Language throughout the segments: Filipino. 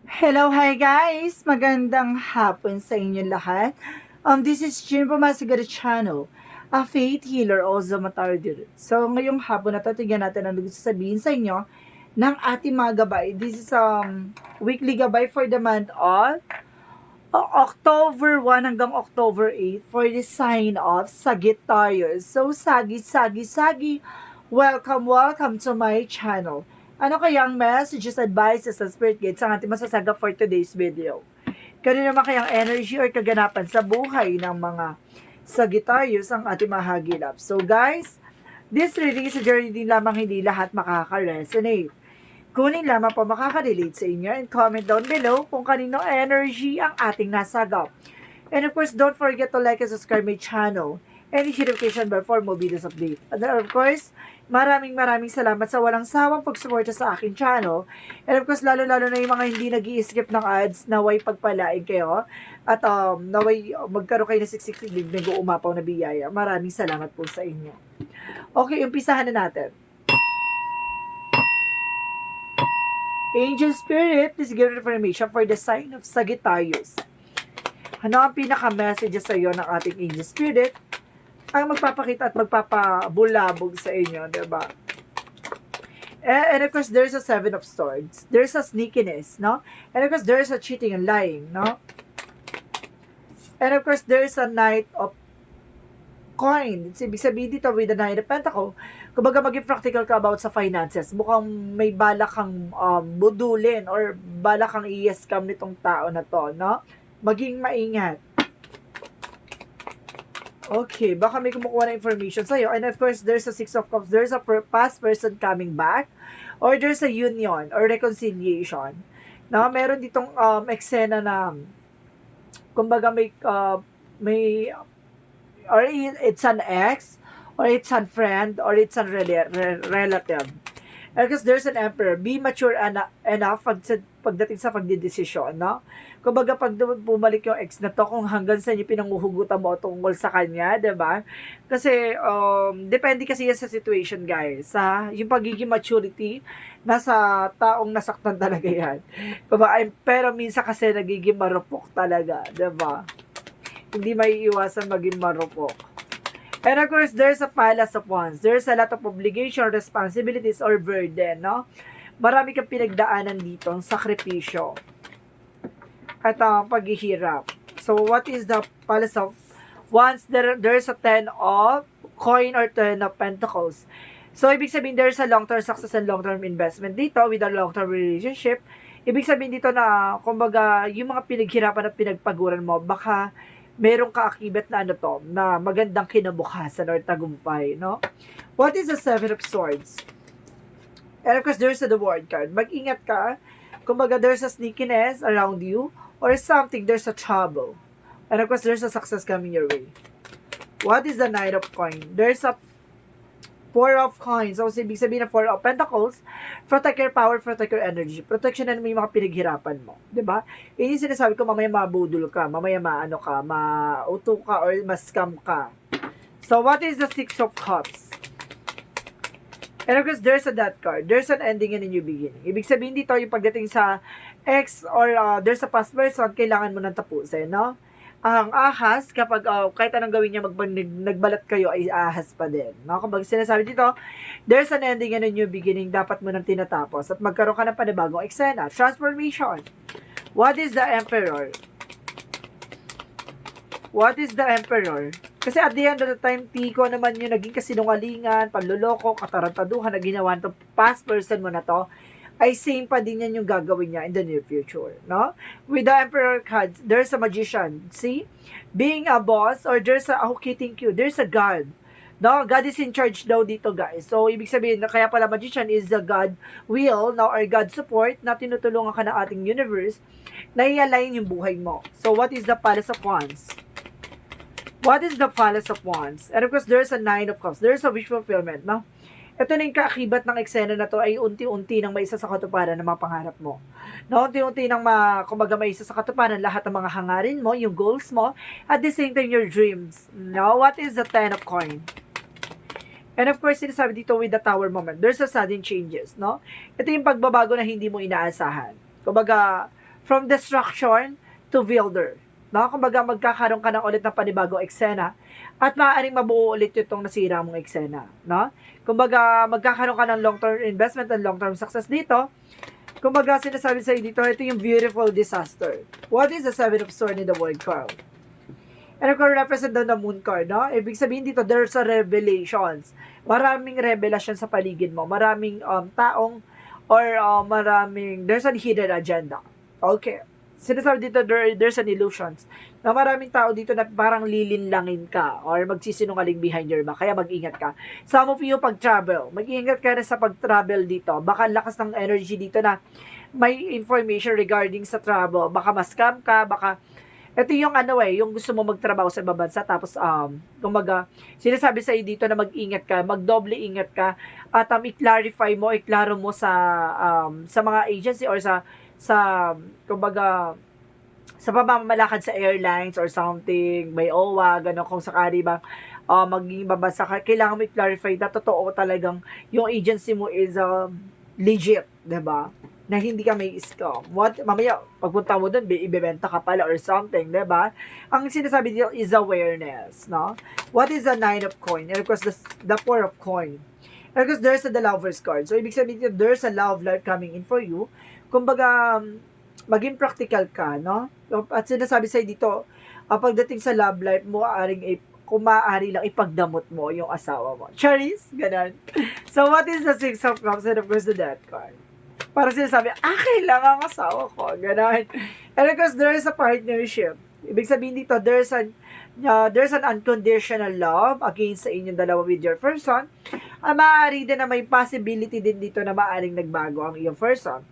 Hello, hi guys! Magandang hapon sa inyo lahat. This is Jim Pumasigara Channel, a faith healer, also matardir. So, ngayong hapon na to, tignan natin ang gusto sabihin sa inyo ng ating mga gabay. This is weekly gabay for the month of October 1 hanggang October 8 for the sign of Sagittarius. So, sagi, welcome to my channel. Ano kayang messages, advices, and spirit guides ang ating masasaga for today's video? Kanino naman kayang energy or kaganapan sa buhay ng mga Sagittarius ang ating mahagilap? So guys, this reading is a journey din lamang, hindi lahat makaka-resonate. Kunin lamang po makaka-relate sa inyo and comment down below kung kanino energy ang ating nasagap. And of course, don't forget to like and subscribe my channel and hit notification bell for more videos update. And of course, maraming salamat sa walang sawang pagsuporta sa aking channel. And of course, lalo-lalo na yung mga hindi nag-i-skip ng ads, naway pagpalain kayo. At naway magkaroon kayo ng siksik nag-uumapaw na biyaya. Maraming salamat po sa inyo. Okay, umpisahan na natin. Angel Spirit, please give information for the sign of Sagittarius. Ano ang pinaka-message sa iyo ng ating Angel Spirit? Ang magpapakita at magpapabulabog sa inyo, diba? And of course, there's a Seven of Swords. There's a sneakiness, no? And of course, there's a cheating and lying, no? And of course, there's a Knight of Coin. Ibig sabihin dito with the Knight of Pentacle, kumbaga maging practical ka about sa finances. Mukhang may balak kang budulin or balak kang i-scam nitong tao na to, no? Maging maingat. Okay, baka may kumukuha na information sa'yo. And of course, there's a Six of Cups. There's a past person coming back. Or there's a union or reconciliation. Na meron ditong eksena na kumbaga may or it's an ex or it's a friend or it's a relative. Because there's an emperor, be mature enough pagdating sa pagdidesisyon, no? Kumbaga pag bumalik yung ex na to, kung hanggang saan yung pinanguhugutan mo tungkol sa kanya, 'di ba? Kasi depende kasi yan sa situation, guys. Sa yung pagiging maturity nasa taong nasaktan talaga yan. Pero minsan kasi nagiging marupok talaga, 'di ba? Hindi maiiwasan maging marupok. And of course, there's a palace of wands. There's a lot of obligation, responsibilities, or burden, no? Marami kang pinagdaanan dito, ang sakripisyo. At paghihirap. So, what is the palace of wands? There's a 10 of coin or 10 of pentacles. So, ibig sabihin, there's a long-term success and long-term investment dito with a long-term relationship. Ibig sabihin dito na, kumbaga, yung mga pinaghirapan at pinagpaguran mo, baka merong kaakibat na ano to, na magandang kinabukasan or tagumpay, no? What is the Seven of Swords? And of course, there's the World card. Mag-ingat ka. Kumbaga, there's a sneakiness around you or something, there's a trouble. And of course, there's a success coming your way. What is the Knight of Coin? There's a Four of Coins. So, ibig sabihin na Four of Pentacles, protect your power, protect your energy. Protection na may mga pinaghirapan mo. ba? Diba? Yun yung sinasabi ko, mamaya mabudol ka, mamaya maano ka, mauto ka, or ma-scam ka. So, what is the Six of Cups? And of course, there's a death card. There's an ending and a new beginning. Ibig sabihin dito, yung pagdating sa ex or there's a past person, kailangan mo nang tapusin, no? Ang ahas, kapag kahit anong gawin niya, nagbalat kayo, ay ahas pa din. No? Kapag sinasabi dito, there's an ending and a new beginning, dapat mo nang tinatapos. At magkaroon ka ng panibagong eksena. Transformation. What is the Emperor? What is the Emperor? Kasi at the end of the time, tiko naman yung naging kasinungalingan, panluloko, katarantaduhan na ginawa ng past person mo na to, ay same pa din yan yung gagawin niya in the near future, no? With the Emperor cards, there's a magician, see? Being a boss, or there's a, okay, thank you, there's a God, no? God is in charge daw dito, guys. So, ibig sabihin, na kaya pala magician is the God will, no? Or God support, na tinutulungan ka ng ating universe, na i-align yung buhay mo. So, what is the Palace of Wands? What is the Palace of Wands? And of course, there's a Nine of Cups. There's a wish fulfillment, no? Ito na yung kaakibat ng eksena na to ay unti-unti nang maisa sa katuparan ng mga pangarap mo. No, unti-unti nang kumbaga maisa sa katuparan lahat ng mga hangarin mo, yung goals mo, at the same time your dreams. No, what is the Ten of Coin? And of course, sinasabi dito with the Tower moment, there's a sudden changes, no? Ito yung pagbabago na hindi mo inaasahan. Kumbaga, from destruction to builder. No? Kumbaga, magkakaroon ka ng ulit ng panibagong eksena at maaaring mabuo ulit itong nasira mong eksena. No? Kumbaga, magkakaroon ka ng long-term investment and long-term success dito. Kumbaga, sinasabi sa'yo dito, ito yung beautiful disaster. What is the Seven of Swords in the World card? And of course, represent doon the Moon card, no? Ibig sabihin dito, there's a revelations. Maraming revelation sa paligid mo. Maraming taong or there's a hidden agenda. Okay. Sinasabi dito, there's an illusions. Na maraming tao dito na parang lilinlangin ka or magsisinungaling behind your back. Kaya mag-ingat ka. Some of you, pag-travel, mag-ingat ka na sa pag-travel dito. Baka lakas ng energy dito na may information regarding sa travel. Baka ma-scam ka, baka ito yung yung gusto mo magtrabaho sa ibang bansa, tapos, kumaga, sinasabi sa'yo dito na mag-ingat ka, magdoble ingat ka, at i-clarify mo, i-klaro mo sa mga agency or kumbaga, sa pamamalakad sa airlines or something, may OWA, gano'n, kung sakali bang maging babasa ka, kailangan mo i-clarify na totoo talagang yung agency mo is legit, diba? Na hindi ka may scam. Mamaya, pagpunta mo doon, ibebenta ka pala or something, diba? Ang sinasabi dito is awareness, no? What is the Nine of Coin? And of course, the Four of Coin. And of course, there's the Lover's card. So, ibig sabihin dito, there's a love life coming in for you. Kumbaga, maging practical ka, no? At sinasabi sa'yo dito, pagdating sa love life mo, kung maaari lang ipagdamot mo yung asawa mo. Charis, ganun. So, what is the Six of Cups? And of course, the Death card. Para sinasabi, kailangan ang asawa ko. Ganon. And of course, there is a partnership. Ibig sabihin dito, there's an unconditional love against sa inyong dalawa with your person. Maaari din na may possibility din dito na maaaring nagbago ang iyong person.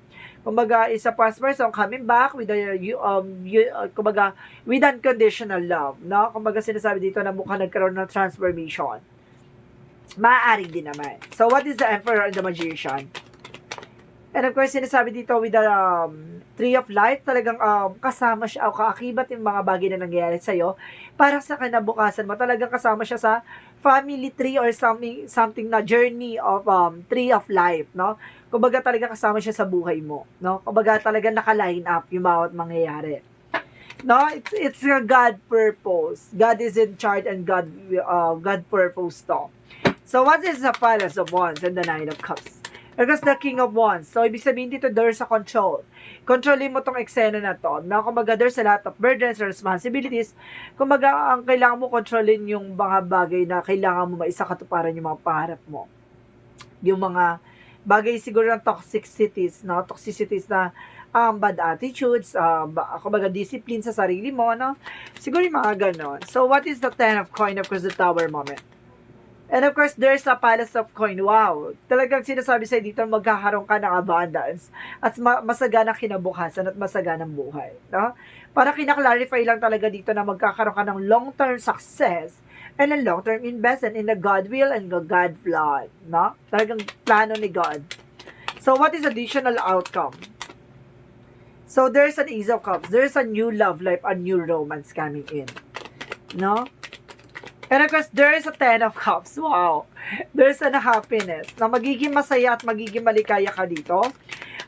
Kumbaga, is a past person coming back with with unconditional love. No? Kumbaga, sinasabi dito na mukhang nagkaroon ng transformation. Maaari din naman. So, what is the Emperor and the Magician? And of course, sinasabi dito with the Tree of Life, talagang kasama siya o kaakibat yung mga bagay na nangyayari sa'yo para sa kinabukasan mo. Talagang kasama siya sa family tree or something na journey of Tree of Life, no? Kumbaga talaga kasama siya sa buhay mo, no? Kumbaga talaga naka-line up yung bawat mangyayari. No, it's a God purpose. God is in charge and God purpose to. So what is the Palace of Wands and the Nine of Cups? Because the King of Wands. So, ibig sabihin dito, there's a control. Kontrolin mo tong eksena na to. Na, kumbaga, there's a lot of burdens or responsibilities. Kumbaga, ang kailangan mo kontrolin yung mga bagay na kailangan mo maisakatuparan yung mga pangarap mo. Yung mga bagay siguro ng toxicities, no? Toxicities na bad attitudes, kumbaga, discipline sa sarili mo, no? Siguro yung mga ganon. So, what is the Ten of Coin? Of course, the Tower moment. And of course, there's a Palace of Coin. Wow! Talagang sinasabi sa'yo dito, magkakaroon ka ng abundance at masaganang kinabukasan at masaganang buhay. No? Para kinaklarify lang talaga dito na magkakaroon ka ng long-term success and a long-term investment in the God will and the God plan. No? Talagang plano ni God. So, what is additional outcome? So, there's an Ace of Cups. There's a new love life, a new romance coming in. No? And of course, there is a Ten of Cups. Wow. There's a happiness na magiging masaya at magiging malikaya ka dito.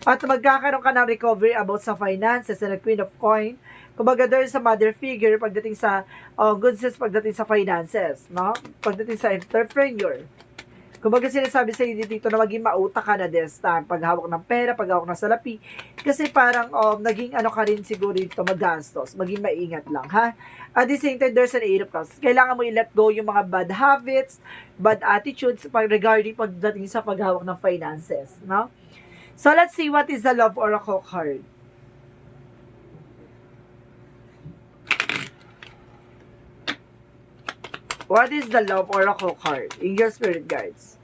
At magkakaroon ka ng recovery about sa finances and the Queen of Coin. Kumbaga, there is a mother figure pagdating sa good sense, pagdating sa finances. No? Pagdating sa entrepreneur. Kumbaga, sinasabi sa iyo dito na maging mauta ka na this time. Paghawak ng pera, paghawak ng salapi. Kasi parang naging ka rin siguro dito magastos. Maging maingat lang, ha? At the same time, there's an Eight of Cups. Kailangan mo i-let go yung mga bad habits, bad attitudes regarding pagdating sa paghawak ng finances, no? So, let's see what is the Love Oracle card. What is the Love Oracle card in your spirit guides?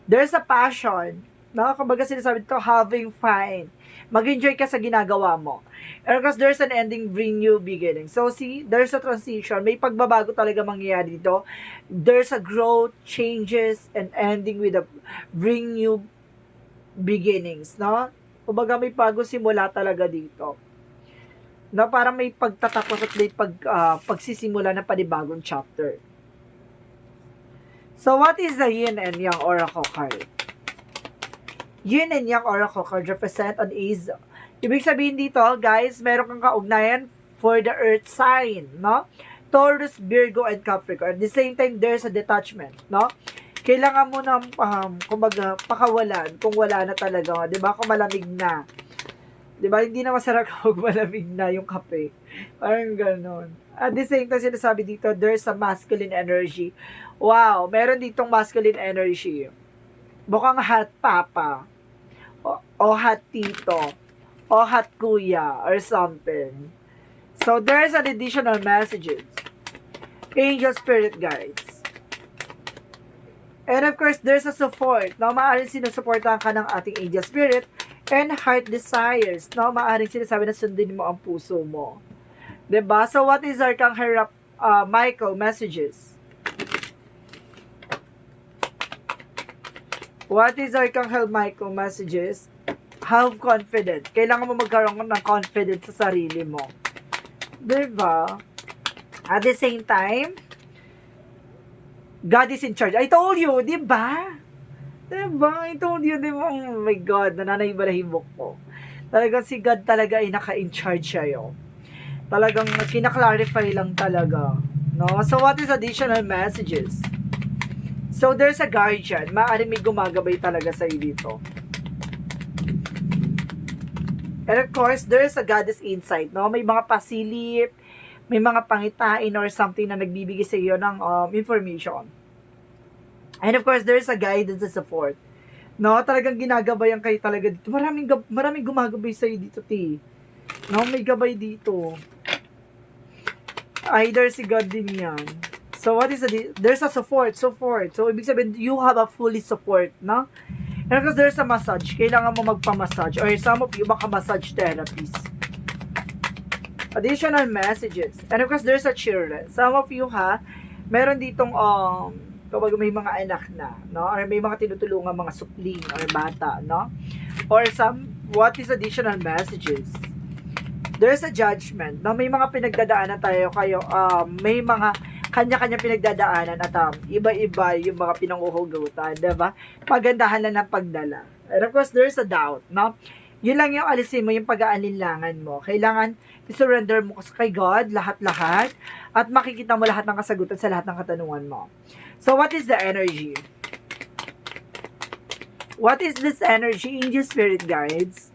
There's a passion. No? Kumbaga sinasabi dito, having fun. Mag-enjoy ka sa ginagawa mo. And because there's an ending, bring new beginning. So see, there's a transition. May pagbabago talaga mangyayari dito. There's a growth, changes, and ending with a bring new beginnings. No? Kumbaga may bago simula talaga dito. No, parang may pagtatapos at may pagsisimula ng panibagong chapter. So, what is the Yin and Yang Oracle card? Yin and Yang Oracle card represent an Ibig sabihin dito, guys, meron kang kaugnayan for the earth sign, no? Taurus, Virgo, and Capricorn. At the same time, there's a detachment, no? Kailangan mo ng, kumbaga, pakawalan kung wala na talaga, di ba? Kung malamig na. Di ba? Hindi na masarap kapag malamig na yung kape. Parang ganon. At the same time, sinasabi dito, there's a masculine energy. Wow, meron ditong masculine energy. Mukhang hot papa. O hot tito. O hot kuya. Or something. So, there's an additional messages. Angel spirit guides. And of course, there's a support. No, maaaring sinusuportahan ka ng ating angel spirit and heart desires. No, maaaring sinasabi na sundin mo ang puso mo. Diba? So, what is Archangel Michael messages? What is Archangel Michael messages? Have confidence. Kailangan mo magkaroon ng confidence sa sarili mo. Diba? At the same time, God is in charge. I told you, di ba? Diba? I told you, di ba? Oh my God, nananahimik ko. Talagang si God talaga ay naka-in charge sa'yo. Talagang kinaklarify lang talaga. No? So, what is additional messages? So, there's a guardian. Maaaring may gumagabay talaga sa'yo dito. And of course, there's a goddess insight. No? May mga pasilip, may mga pangitain or something na nagbibigay sa iyo ng information. And of course, there's a guidance and support. No, talagang ginagabayan kayo talaga dito. Maraming gumagabay sa iyo dito, T. No, may gabay dito. Either si God din yan. So, what is there's a support. So, ibig sabihin, you have a fully support, no? And of course, there's a massage. Kailangan mo magpa-massage. Or some of you, baka massage therapist. Additional messages. And of course, there's a children. Some of you, meron ditong, kapag may mga anak na, no? Or may mga tinutulungan mga supling or bata, no? Or what is additional messages? There's a judgment, no? May mga pinagdadaanan tayo kayo, may mga kanya-kanya pinagdadaanan at iba-iba yung mga pinanguhugutan, diba? Pagandahan lang ng pagdala. And of course, there's a doubt, no? Yun lang yung alisin mo, yung pag-aalinlangan mo. Kailangan i-surrender mo kay God, lahat-lahat, at makikita mo lahat ng kasagutan sa lahat ng katanungan mo. So, what is the energy? What is this energy? Angel Spirit Guides.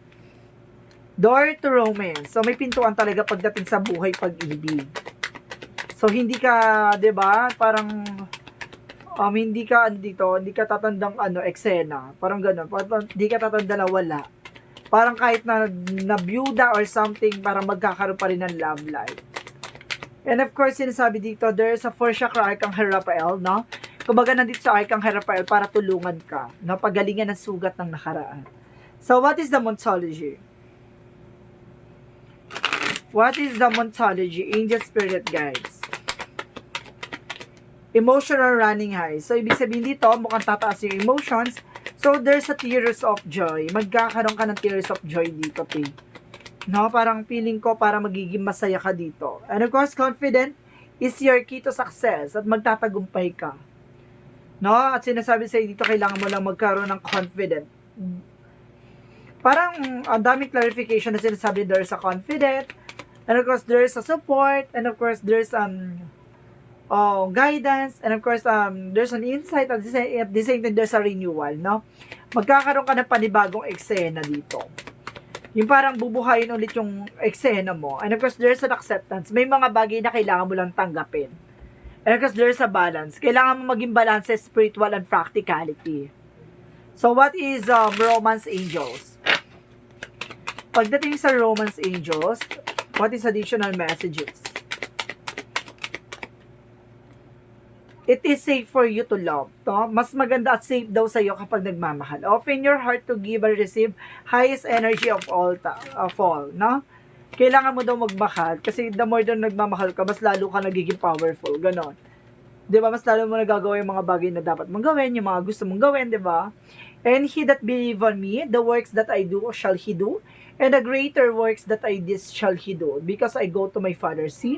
Door to romance. So, may pintuan talaga pagdating sa buhay pag-ibig. So, hindi ka, 'di ba? Parang hindi ka hindi ka tatandang eksena. Parang gano'n. Hindi ka tatanda na wala. Parang kahit na byuda or something, parang magkakaroon pa rin ng love life. And of course, sinasabi dito, there's a 4 chakra Archangel Raphael, no? Kumbaga nandito sa Archangel Raphael para tulungan ka, no? Pagalingan ng sugat ng nakaraan. So, what is the Montology? What is the Montology? Angel Spirit Guides. Emotional running high. So, ibig sabihin dito, mukhang tataas yung emotions. So, there's a tears of joy. Magkakaroon ka ng tears of joy dito, P. No? Parang feeling ko para magiging masaya ka dito. And of course, confident is your key to success at magtatagumpay ka. No? At sinasabi sa'yo dito, kailangan mo lang magkaroon ng confident. Parang ang daming clarification na sinasabi, there's a confident, and of course, there's a support, and of course, there's guidance, and of course, there's an insight, at the same time, there's a renewal, no? Magkakaroon ka ng panibagong eksena dito. Yung parang bubuhayin ulit yung eksena mo. And of course, there's an acceptance. May mga bagay na kailangan mo lang tanggapin. And of course, there's a balance. Kailangan mo maging balance sa spiritual and practicality. So, what is Romance Angels? Pagdating sa Romance Angels, what is additional messages? It is safe for you to love. To? Mas maganda at safe daw sa iyo kapag nagmamahal. Open your heart to give and receive highest energy of all. No? Kailangan mo daw magmahal kasi the more daw nagmamahal ka, mas lalo ka nagiging powerful. Ganon. Diba? Mas lalo mo nagagawa yung mga bagay na dapat mong gawin, yung mga gusto mong gawin, diba? And he that believe on me, the works that I do shall he do, and the greater works that I did shall he do, because I go to my Father. See?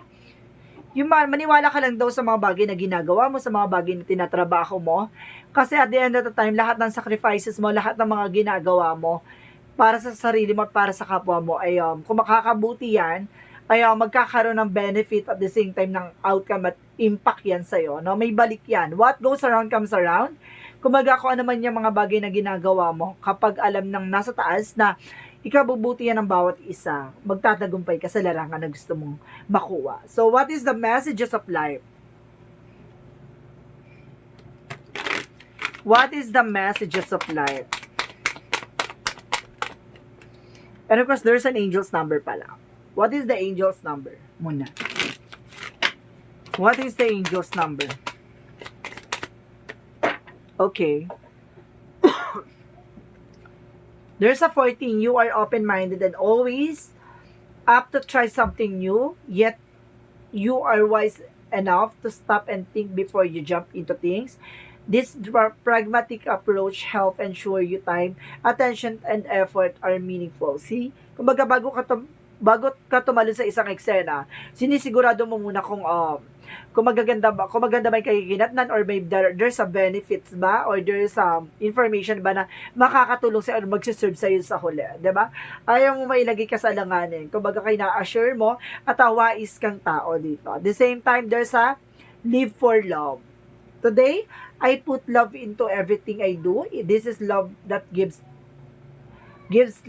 Yung maniwala ka lang daw sa mga bagay na ginagawa mo, sa mga bagay na tinatrabaho mo. Kasi at the end of the time, lahat ng sacrifices mo, lahat ng mga ginagawa mo, para sa sarili mo at para sa kapwa mo ay kung makakabuti yan, ay magkakaroon ng benefit at the same time ng outcome at impact yan sa'yo. No? May balik yan. What goes around comes around. Kumaga kung ano man yung mga bagay na ginagawa mo, kapag alam ng nasa taas na ikabubuti yan ng bawat isa, magtatagumpay ka sa larangan na gusto mong makuha. So, what is the messages of life? What is the messages of life? And of course, there's an angel's number pala. What is the angel's number? Muna. What is the angel's number? Okay. There's a 14. You are open-minded and always up to try something new, yet you are wise enough to stop and think before you jump into things. This pragmatic approach help ensure you time, attention, and effort are meaningful. See? Kumbaga bago ka tumalon sa isang eksena, sinisigurado mo muna kung maganda ba yung kagiginatnan or may there's a benefits ba or there's information ba na makakatulong sa or magsiserve sa'yo sa huli, diba? Ayaw mo mailagay ka sa alanganin. Kumbaga kayo na-assure mo at wais kang tao dito. At the same time, there's a live for love. Today, I put love into everything I do. This is love that gives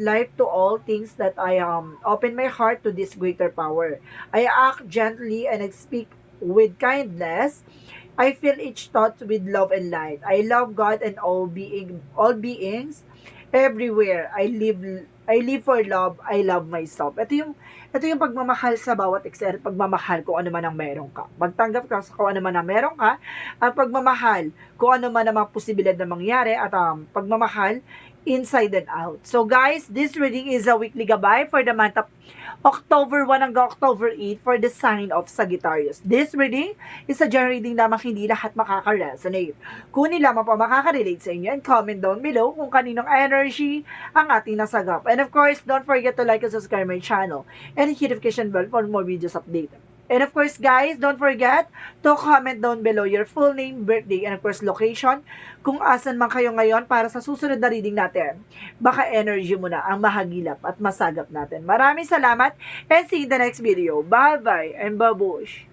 life to all things that I open my heart to this greater power. I act gently and I speak with kindness. I fill each thought with love and light. I love God and all beings everywhere. I live for love. I love myself. Ito yung pagmamahal sa bawat eksena, pagmamahal kung ano man ang meron ka. Magtanggap ka sa kung ano man ang meron ka, at pagmamahal kung ano man ang mga posibilidad na mangyari, at pagmamahal inside and out. So guys, this reading is a weekly gabay for the month of October 1 hanggang October 8 for the sign of Sagittarius. This reading is a general reading lamang, hindi lahat makaka-resonate. Kung lamang pa makaka-relate sa inyo, and comment down below kung kaninong energy ang ating nasagap. And of course, don't forget to like and subscribe my channel and hit notification bell for more videos updated. And of course, guys, don't forget to comment down below your full name, birthday, and of course, location, kung asan man kayo ngayon para sa susunod na reading natin. Baka energy mo na ang mahagilap at masagap natin. Maraming salamat and see you in the next video. Bye-bye and babush!